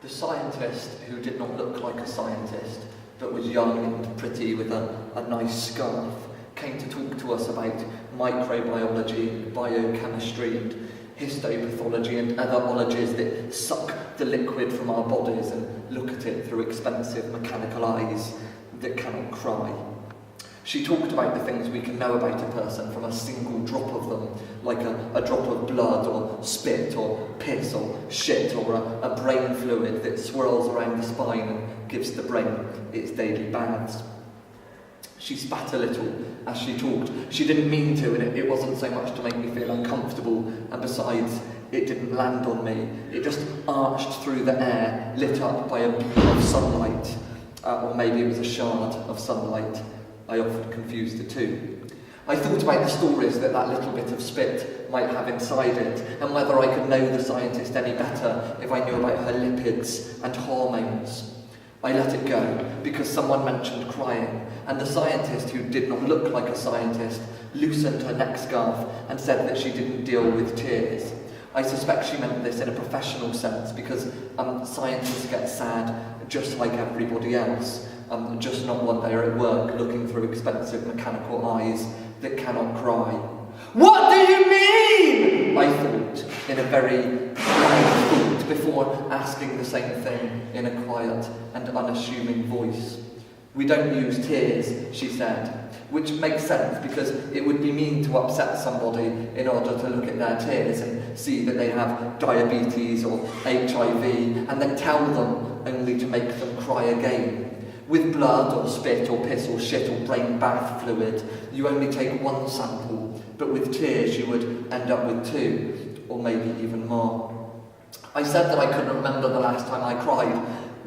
The scientist who did not look like a scientist, but was young and pretty with a nice scarf, came to talk to us about microbiology, biochemistry and histopathology and other ologies that suck the liquid from our bodies and look at it through expensive mechanical eyes that cannot cry. She talked about the things we can know about a person from a single drop of them, like a drop of blood or spit or piss or shit or a brain fluid that swirls around the spine and gives the brain its daily baths. She spat a little as she talked. She didn't mean to, and it wasn't so much to make me feel uncomfortable, and besides, it didn't land on me. It just arched through the air, lit up by a beam of sunlight, or maybe it was a shard of sunlight. I often confused the two. I thought about the stories that little bit of spit might have inside it, and whether I could know the scientist any better if I knew about her lipids and hormones. I let it go, because someone mentioned crying, and the scientist, who did not look like a scientist, loosened her neck scarf and said that she didn't deal with tears. I suspect she meant this in a professional sense, because scientists get sad just like everybody else. Just not when they're at work looking through expensive mechanical eyes that cannot cry. What do you mean? I thought, in a very quiet thought, before asking the same thing in a quiet and unassuming voice. We don't use tears, she said, which makes sense because it would be mean to upset somebody in order to look at their tears and see that they have diabetes or HIV and then tell them only to make them cry again. With blood or spit or piss or shit or brain bath fluid, you only take one sample, but with tears you would end up with two, or maybe even more. I said that I couldn't remember the last time I cried,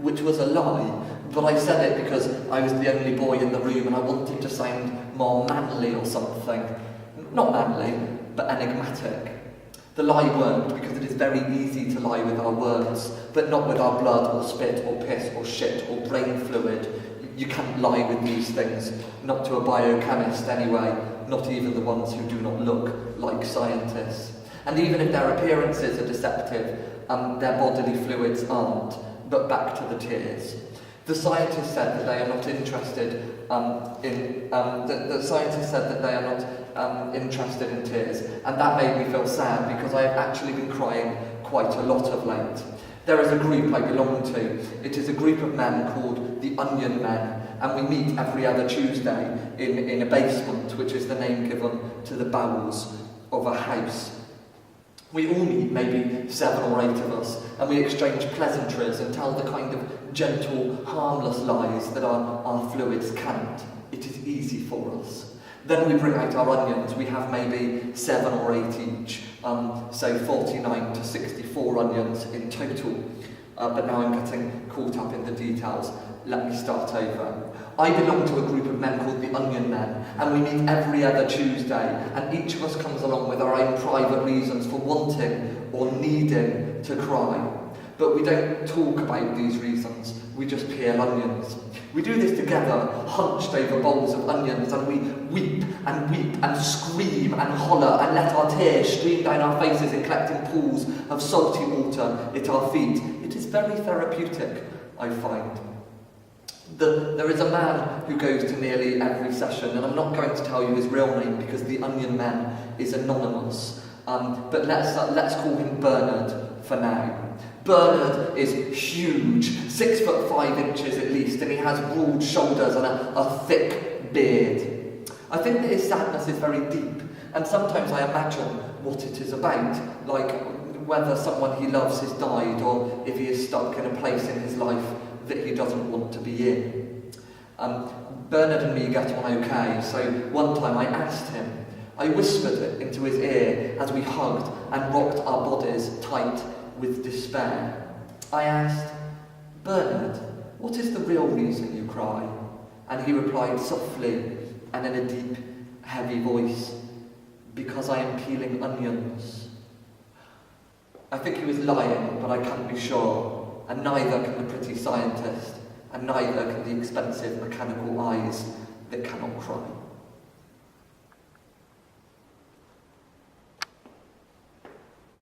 which was a lie, but I said it because I was the only boy in the room and I wanted to sound more manly or something. Not manly, but enigmatic. The lie worked because it is very easy to lie with our words, but not with our blood or spit or piss or shit or brain fluid. You can't lie with these things, not to a biochemist anyway, not even the ones who do not look like scientists. And even if their appearances are deceptive, their bodily fluids aren't. But back to the tears. The scientists said that they are not interested the scientists said that they are not interested in tears, and that made me feel sad because I have actually been crying quite a lot of late. There is a group I belong to. It is a group of men called the Onion Men, and we meet every other Tuesday in a basement, which is the name given to the bowels of a house. We all meet, maybe 7 or 8 of us, and we exchange pleasantries and tell the kind of gentle, harmless lies that our fluids can't. It is easy for us. Then we bring out our onions. We have maybe 7 or 8 each, so 49 to 64 onions in total. But now I'm getting caught up in the details. Let me start over. I belong to a group of men called the Onion Men, and we meet every other Tuesday, and each of us comes along with our own private reasons for wanting or needing to cry. But we don't talk about these reasons, we just peel onions. We do this together, hunched over bowls of onions, and we weep and scream and holler and let our tears stream down our faces in collecting pools of salty water at our feet. It is very therapeutic, I find. There is a man who goes to nearly every session, and I'm not going to tell you his real name because the Onion Man is anonymous, but let's call him Bernard for now. Bernard is huge, 6'5" at least, and he has broad shoulders and a thick beard. I think that his sadness is very deep, and sometimes I imagine what it is about, like whether someone he loves has died or if he is stuck in a place in his life that he doesn't want to be in. Bernard and me get on okay, so one time I asked him, I whispered it into his ear as we hugged and rocked our bodies tight with despair. I asked, Bernard, what is the real reason you cry? And he replied softly and in a deep, heavy voice, because I am peeling onions. I think he was lying, but I can't be sure. And neither can the pretty scientist, and neither can the expensive mechanical eyes that cannot cry.